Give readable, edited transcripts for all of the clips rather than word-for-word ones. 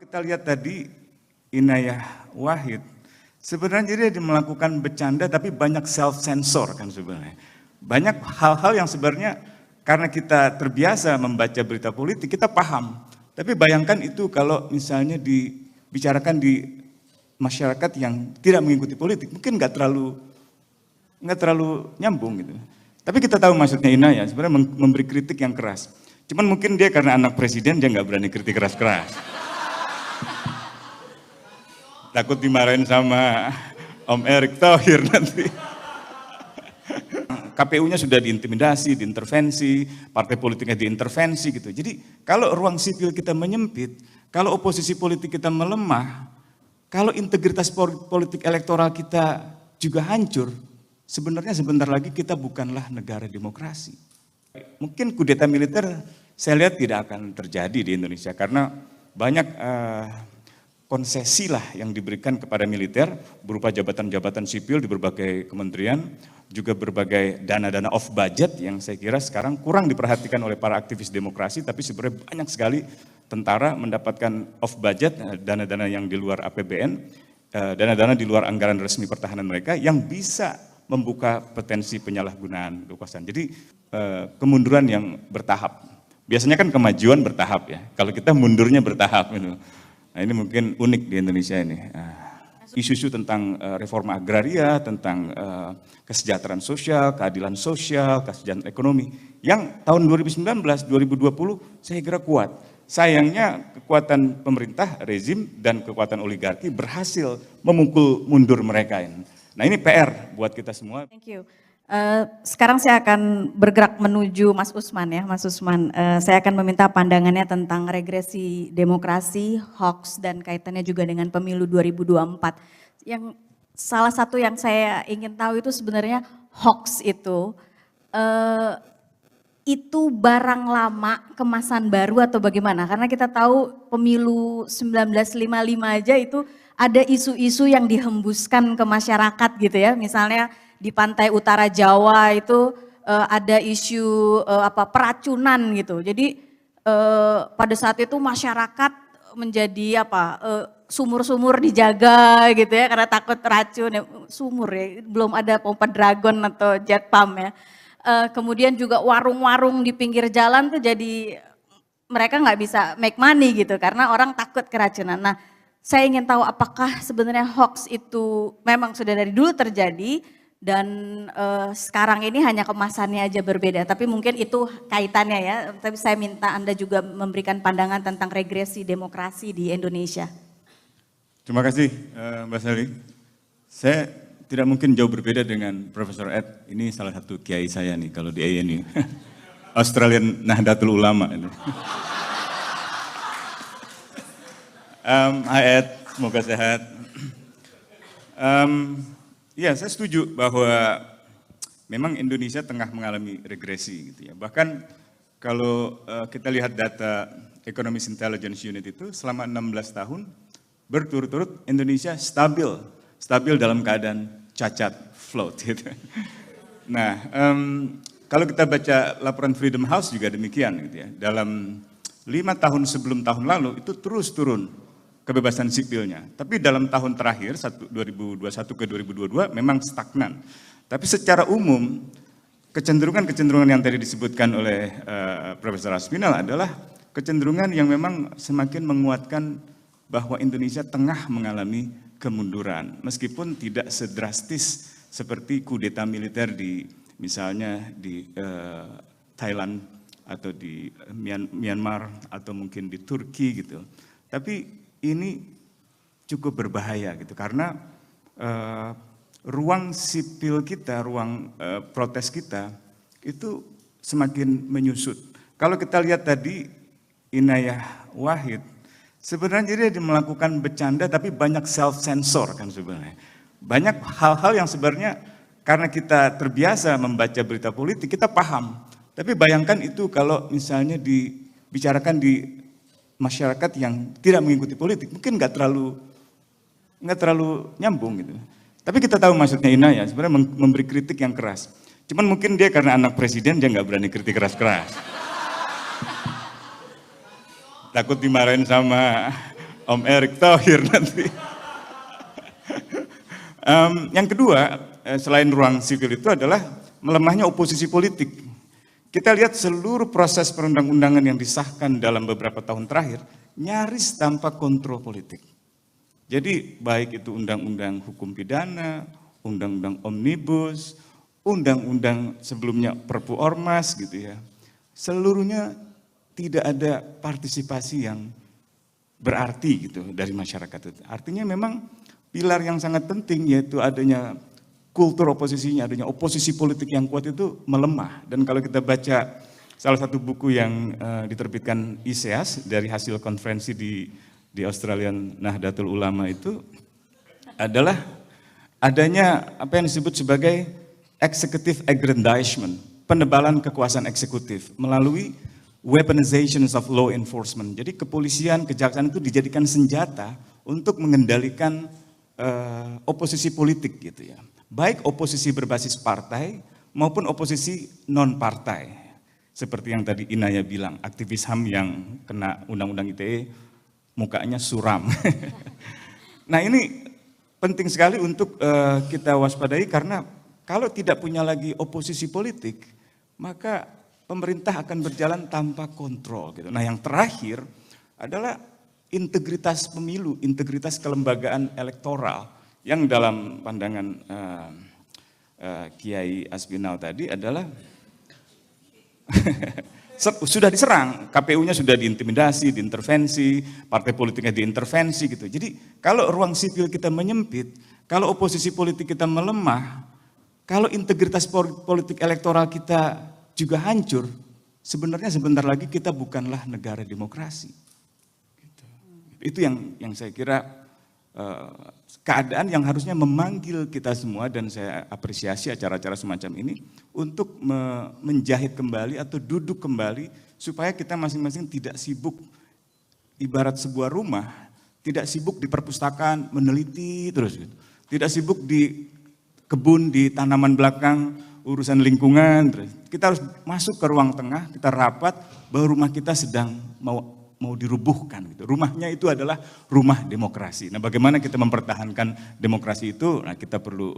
kita lihat tadi Inayah Wahid, sebenarnya dia melakukan bercanda tapi banyak self-sensor kan sebenarnya. Banyak hal-hal yang sebenarnya karena kita terbiasa membaca berita politik, kita paham. Tapi bayangkan itu kalau misalnya dibicarakan di masyarakat yang tidak mengikuti politik, mungkin nggak terlalu nyambung gitu. Tapi kita tahu maksudnya Inayah, sebenarnya memberi kritik yang keras. Cuman mungkin dia karena anak presiden, dia nggak berani kritik keras-keras. Takut dimarahin sama Om Erick Thohir nanti. KPU-nya sudah diintimidasi, diintervensi, partai politiknya diintervensi gitu. Jadi kalau ruang sipil kita menyempit, kalau oposisi politik kita melemah, kalau integritas politik elektoral kita juga hancur, sebenarnya sebentar lagi kita bukanlah negara demokrasi. Mungkin kudeta militer saya lihat tidak akan terjadi di Indonesia karena banyak konsesi lah yang diberikan kepada militer berupa jabatan-jabatan sipil di berbagai kementerian, juga berbagai dana-dana off budget yang saya kira sekarang kurang diperhatikan oleh para aktivis demokrasi, tapi sebenarnya banyak sekali tentara mendapatkan off budget, dana-dana yang di luar APBN, dana-dana di luar anggaran resmi pertahanan mereka yang bisa membuka potensi penyalahgunaan kekuasaan. Jadi kemunduran yang bertahap. Biasanya kan kemajuan bertahap ya, kalau kita mundurnya bertahap gitu. Nah ini mungkin unik di Indonesia ini. Isu-isu tentang reforma agraria, tentang kesejahteraan sosial, keadilan sosial, kesejahteraan ekonomi, yang tahun 2019, 2020 saya kira kuat. Sayangnya kekuatan pemerintah, rezim, dan kekuatan oligarki berhasil memukul mundur mereka ini. Nah ini PR buat kita semua. Thank you. Sekarang saya akan bergerak menuju Mas Usman ya, Mas Usman. Saya akan meminta pandangannya tentang regresi demokrasi, hoax, dan kaitannya juga dengan pemilu 2024. Yang salah satu yang saya ingin tahu itu sebenarnya hoax itu barang lama, kemasan baru atau bagaimana? Karena kita tahu pemilu 1955 aja itu ada isu-isu yang dihembuskan ke masyarakat gitu ya, misalnya di pantai utara Jawa itu ada isu peracunan gitu. Jadi pada saat itu masyarakat menjadi sumur-sumur dijaga gitu ya karena takut racun ya, sumur ya, belum ada pompa dragon atau jet pump ya. Kemudian juga warung-warung di pinggir jalan tuh jadi mereka nggak bisa make money gitu karena orang takut keracunan. Nah, saya ingin tahu apakah sebenarnya hoax itu memang sudah dari dulu terjadi dan sekarang ini hanya kemasannya aja berbeda, tapi mungkin itu kaitannya ya. Tapi saya minta Anda juga memberikan pandangan tentang regresi demokrasi di Indonesia. Terima kasih Mbak Sally. Saya tidak mungkin jauh berbeda dengan Profesor Ed. Ini salah satu kiai saya nih kalau di ANU. Australian Nahdlatul Ulama. Hai Ed, semoga sehat. Ya, saya setuju bahwa memang Indonesia tengah mengalami regresi gitu ya. Bahkan kalau kita lihat data Economist Intelligence Unit itu selama 16 tahun berturut-turut Indonesia stabil dalam keadaan cacat, float gitu. Nah, kalau kita baca laporan Freedom House juga demikian gitu ya. Dalam 5 tahun sebelum tahun lalu itu terus turun kebebasan sipilnya. Tapi dalam tahun terakhir, 2021 ke 2022 memang stagnan. Tapi secara umum, kecenderungan yang tadi disebutkan oleh Profesor Asminal adalah kecenderungan yang memang semakin menguatkan bahwa Indonesia tengah mengalami kemunduran. Meskipun tidak sedrastis seperti kudeta militer misalnya di Thailand atau di Myanmar atau mungkin di Turki gitu. Tapi ini cukup berbahaya gitu karena ruang sipil kita, ruang protes kita itu semakin menyusut. Kalau kita lihat tadi Inayah Wahid, sebenarnya dia melakukan bercanda tapi banyak self-sensor kan sebenarnya. Banyak hal-hal yang sebenarnya karena kita terbiasa membaca berita politik, kita paham. Tapi bayangkan itu kalau misalnya dibicarakan di masyarakat yang tidak mengikuti politik, mungkin nggak terlalu nyambung gitu. Tapi kita tahu maksudnya Inayah, sebenarnya memberi kritik yang keras. Cuman mungkin dia karena anak presiden, dia nggak berani kritik keras-keras. Takut dimarahin sama Om Erick Thohir nanti. Yang kedua, selain ruang sipil itu adalah melemahnya oposisi politik. Kita lihat seluruh proses perundang-undangan yang disahkan dalam beberapa tahun terakhir, nyaris tanpa kontrol politik. Jadi baik itu undang-undang hukum pidana, undang-undang omnibus, undang-undang sebelumnya Perpu Ormas gitu ya. Seluruhnya tidak ada partisipasi yang berarti gitu dari masyarakat. Artinya memang pilar yang sangat penting yaitu adanya kultur oposisinya, adanya oposisi politik yang kuat itu melemah. Dan kalau kita baca salah satu buku yang diterbitkan ISEAS dari hasil konferensi di Australian Nahdlatul Ulama itu adalah adanya apa yang disebut sebagai executive aggrandizement, penebalan kekuasaan eksekutif melalui weaponization of law enforcement. Jadi kepolisian, kejaksaan itu dijadikan senjata untuk mengendalikan oposisi politik gitu ya. Baik oposisi berbasis partai maupun oposisi non partai. Seperti yang tadi Inaya bilang, aktivis HAM yang kena undang-undang ITE mukanya suram. Nah ini penting sekali untuk kita waspadai karena kalau tidak punya lagi oposisi politik, maka pemerintah akan berjalan tanpa kontrol gitu. Nah yang terakhir adalah integritas pemilu, integritas kelembagaan elektoral yang dalam pandangan Kiai Aspinall tadi adalah sudah diserang, KPU-nya sudah diintimidasi, diintervensi, partai politiknya diintervensi gitu. Jadi kalau ruang sipil kita menyempit, kalau oposisi politik kita melemah, kalau integritas politik elektoral kita juga hancur, sebenarnya sebentar lagi kita bukanlah negara demokrasi. Itu yang saya kira keadaan yang harusnya memanggil kita semua dan saya apresiasi acara-acara semacam ini untuk menjahit kembali atau duduk kembali supaya kita masing-masing tidak sibuk ibarat sebuah rumah, tidak sibuk di perpustakaan meneliti terus gitu. Tidak sibuk di kebun, di tanaman belakang, urusan lingkungan terus. Kita harus masuk ke ruang tengah, kita rapat bahwa rumah kita sedang mau dirubuhkan gitu. Rumahnya itu adalah rumah demokrasi. Nah, bagaimana kita mempertahankan demokrasi itu? Nah, kita perlu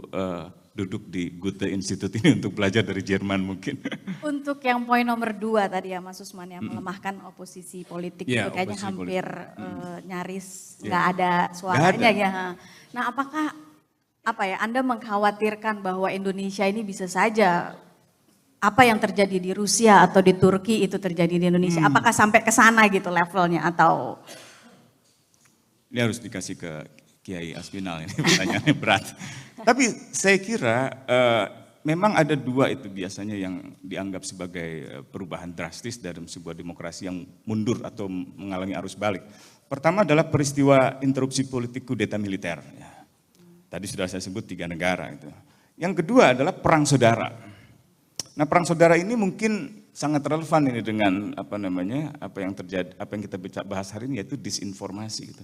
duduk di Goethe Institute ini untuk belajar dari Jerman mungkin. Untuk yang poin nomor 2 tadi ya Mas Usman yang melemahkan oposisi politik itu kayaknya hampir nyaris nggak ada suaranya ya. Nah, apakah Anda mengkhawatirkan bahwa Indonesia ini bisa saja apa yang terjadi di Rusia atau di Turki itu terjadi di Indonesia? Apakah sampai ke sana gitu levelnya atau? Ini harus dikasih ke Kiai Aspinall ini pertanyaannya berat. Tapi saya kira memang ada dua itu biasanya yang dianggap sebagai perubahan drastis dalam sebuah demokrasi yang mundur atau mengalami arus balik. Pertama adalah peristiwa interupsi politik kudeta militer. Tadi sudah saya sebut 3 negara itu. Yang kedua adalah perang saudara. Nah, perang saudara ini mungkin sangat relevan ini dengan apa yang terjadi, apa yang kita bahas hari ini yaitu disinformasi gitu.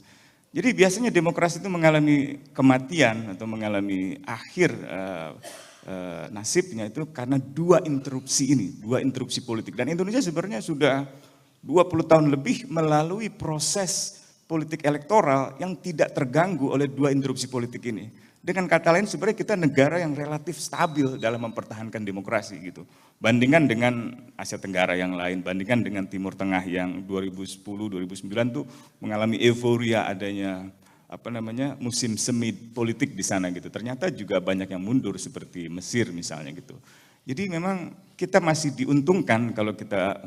Jadi biasanya demokrasi itu mengalami kematian atau mengalami akhir nasibnya itu karena dua interupsi politik. Dan Indonesia sebenarnya sudah 20 tahun lebih melalui proses politik elektoral yang tidak terganggu oleh dua interupsi politik ini. Dengan kata lain sebenarnya kita negara yang relatif stabil dalam mempertahankan demokrasi gitu. Bandingkan dengan Asia Tenggara yang lain, bandingkan dengan Timur Tengah yang 2010-2009 tuh mengalami euforia adanya musim semi politik di sana gitu. Ternyata juga banyak yang mundur seperti Mesir misalnya gitu. Jadi memang kita masih diuntungkan kalau kita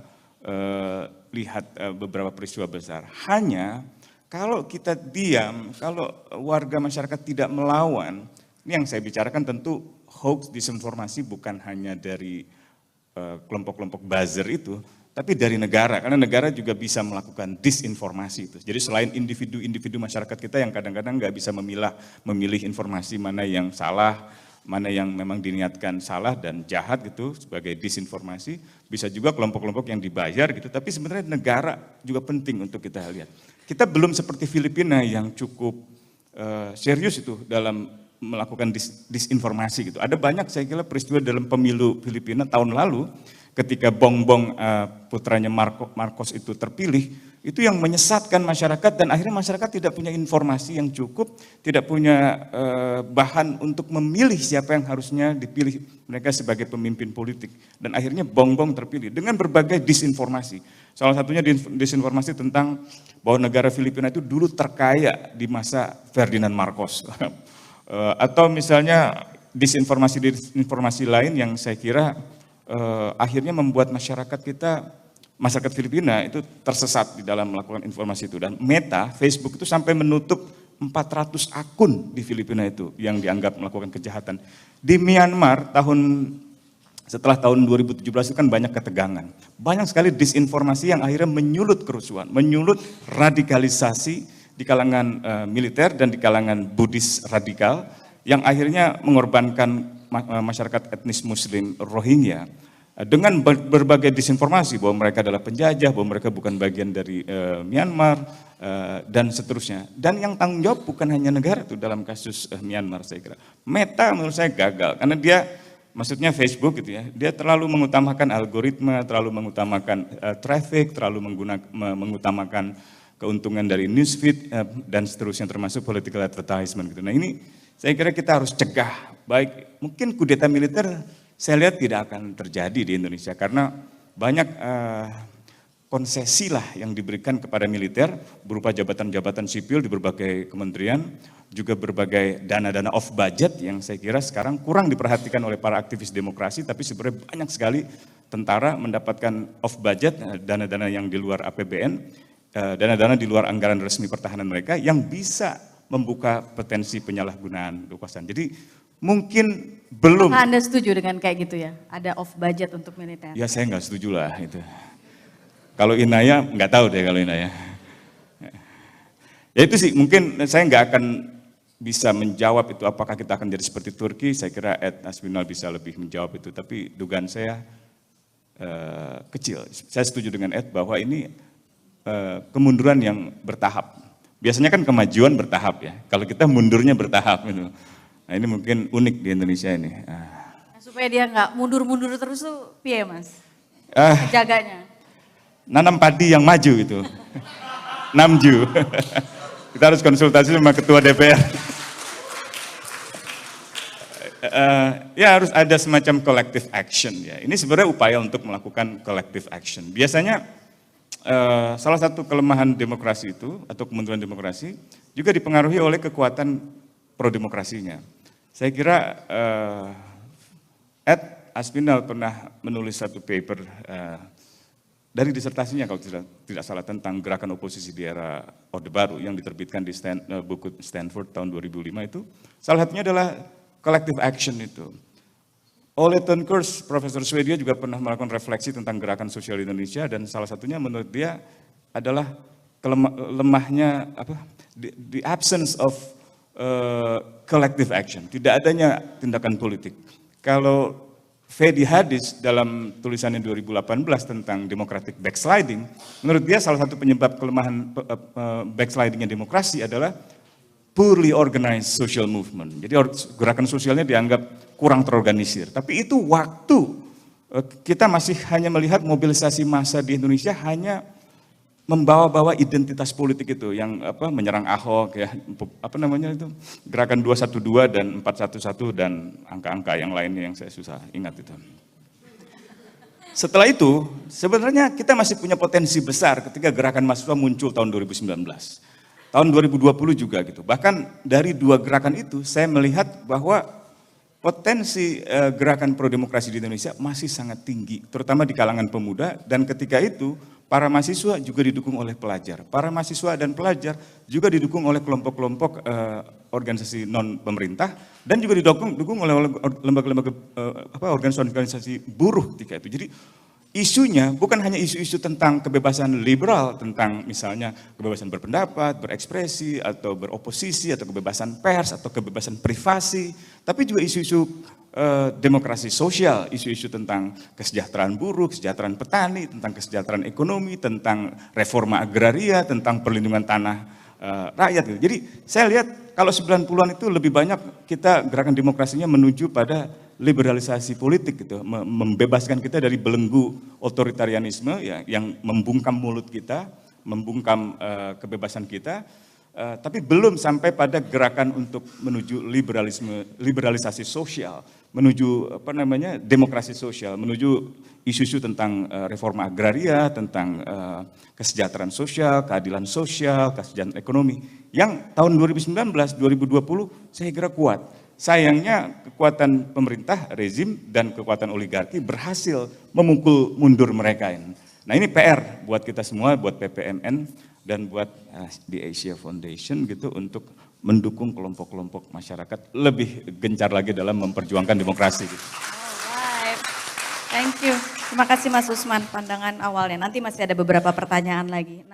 lihat beberapa peristiwa besar. Hanya kalau kita diam, kalau warga masyarakat tidak melawan, ini yang saya bicarakan tentu hoax, disinformasi bukan hanya dari kelompok-kelompok buzzer itu, tapi dari negara, karena negara juga bisa melakukan disinformasi itu. Jadi selain individu-individu masyarakat kita yang kadang-kadang nggak bisa memilih informasi mana yang salah, mana yang memang diniatkan salah dan jahat gitu sebagai disinformasi, bisa juga kelompok-kelompok yang dibayar gitu, tapi sebenarnya negara juga penting untuk kita lihat. Kita belum seperti Filipina yang cukup serius itu dalam melakukan disinformasi gitu. Ada banyak saya kira peristiwa dalam pemilu Filipina tahun lalu ketika Bongbong putranya Marcos itu terpilih, Itu yang menyesatkan masyarakat dan akhirnya masyarakat tidak punya informasi yang cukup, tidak punya bahan untuk memilih siapa yang harusnya dipilih mereka sebagai pemimpin politik. Dan akhirnya bong-bong terpilih dengan berbagai disinformasi. Salah satunya disinformasi tentang bahwa negara Filipina itu dulu terkaya di masa Ferdinand Marcos. Atau misalnya disinformasi lain yang saya kira akhirnya membuat masyarakat Filipina itu tersesat di dalam melakukan informasi itu. Dan Meta, Facebook itu sampai menutup 400 akun di Filipina itu yang dianggap melakukan kejahatan. Di Myanmar setelah tahun 2017 itu kan banyak ketegangan. Banyak sekali disinformasi yang akhirnya menyulut kerusuhan, menyulut radikalisasi di kalangan militer dan di kalangan Buddhis radikal yang akhirnya mengorbankan masyarakat etnis Muslim Rohingya. Dengan berbagai disinformasi bahwa mereka adalah penjajah, bahwa mereka bukan bagian dari Myanmar, dan seterusnya. Dan yang tanggung jawab bukan hanya negara itu dalam kasus Myanmar saya kira. Meta menurut saya gagal, karena maksudnya Facebook gitu ya, dia terlalu mengutamakan algoritma, terlalu mengutamakan traffic, terlalu mengutamakan keuntungan dari newsfeed, dan seterusnya termasuk political advertisement gitu. Nah ini saya kira kita harus cegah, baik mungkin kudeta militer saya lihat tidak akan terjadi di Indonesia karena banyak konsesi lah yang diberikan kepada militer berupa jabatan-jabatan sipil di berbagai kementerian, juga berbagai dana-dana off budget yang saya kira sekarang kurang diperhatikan oleh para aktivis demokrasi, tapi sebenarnya banyak sekali tentara mendapatkan off budget, dana-dana yang di luar APBN, dana-dana di luar anggaran resmi pertahanan mereka yang bisa membuka potensi penyalahgunaan kekuasaan. Jadi mungkin belum. Apakah Anda setuju dengan kayak gitu ya? Ada off budget untuk militer? Ya saya nggak setuju lah itu. Kalau Inaya nggak tahu deh kalau Inaya. Ya itu sih mungkin saya nggak akan bisa menjawab itu apakah kita akan jadi seperti Turki. Saya kira Ed Aspinall bisa lebih menjawab itu. Tapi dugaan saya kecil. Saya setuju dengan Ed bahwa ini kemunduran yang bertahap. Biasanya kan kemajuan bertahap ya. Kalau kita mundurnya bertahap gitu. Nah ini mungkin unik di Indonesia ini. Nah, supaya dia nggak mundur-mundur terus tuh piye Mas? Jaganya. Nanam padi yang maju itu. Namju. Kita harus konsultasi sama ketua DPR. Ya harus ada semacam collective action ya. Ini sebenarnya upaya untuk melakukan collective action. Biasanya salah satu kelemahan demokrasi itu atau kemunduran demokrasi juga dipengaruhi oleh kekuatan pro-demokrasinya. Saya kira Ed Aspinall pernah menulis satu paper dari disertasinya kalau tidak salah tentang gerakan oposisi di era Orde Baru yang diterbitkan di buku Stanford tahun 2005 itu. Salah satunya adalah collective action itu. Ole Tonkurs, Profesor Swedia juga pernah melakukan refleksi tentang gerakan sosial di Indonesia dan salah satunya menurut dia adalah lemahnya the absence of collective action, tidak adanya tindakan politik. Kalau Fedi Hadis dalam tulisannya 2018 tentang democratic backsliding, menurut dia salah satu penyebab kelemahan backslidingnya demokrasi adalah poorly organized social movement. Jadi gerakan sosialnya dianggap kurang terorganisir. Tapi itu waktu kita masih hanya melihat mobilisasi massa di Indonesia hanya membawa-bawa identitas politik itu yang menyerang Ahok ya, gerakan 212 dan 411 dan angka-angka yang lainnya yang saya susah ingat itu. Setelah itu sebenarnya kita masih punya potensi besar ketika gerakan mahasiswa muncul tahun 2019. Tahun 2020 juga gitu. Bahkan dari dua gerakan itu saya melihat bahwa potensi gerakan pro-demokrasi di Indonesia masih sangat tinggi, terutama di kalangan pemuda, dan ketika itu para mahasiswa juga didukung oleh pelajar. Para mahasiswa dan pelajar juga didukung oleh kelompok-kelompok organisasi non-pemerintah dan juga didukung oleh lembaga-lembaga organisasi buruh ketika itu. Jadi isunya bukan hanya isu-isu tentang kebebasan liberal, tentang misalnya kebebasan berpendapat, berekspresi, atau beroposisi, atau kebebasan pers, atau kebebasan privasi, tapi juga isu-isu demokrasi sosial, isu-isu tentang kesejahteraan buruh, kesejahteraan petani, tentang kesejahteraan ekonomi, tentang reforma agraria, tentang perlindungan tanah rakyat. Gitu. Jadi saya lihat kalau 90-an itu lebih banyak kita gerakan demokrasinya menuju pada liberalisasi politik gitu, membebaskan kita dari belenggu otoritarianisme ya, yang membungkam mulut kita, membungkam kebebasan kita, tapi belum sampai pada gerakan untuk menuju liberalisasi sosial, menuju demokrasi sosial, menuju isu-isu tentang reforma agraria, tentang kesejahteraan sosial, keadilan sosial, kesejahteraan ekonomi, yang tahun 2019, 2020 saya kira kuat. Sayangnya kekuatan pemerintah, rezim, dan kekuatan oligarki berhasil memukul mundur mereka ini. Nah ini PR buat kita semua, buat PPMN, dan buat di Asia Foundation gitu untuk mendukung kelompok-kelompok masyarakat lebih gencar lagi dalam memperjuangkan demokrasi. Gitu. Alright, thank you. Terima kasih Mas Usman pandangan awalnya. Nanti masih ada beberapa pertanyaan lagi.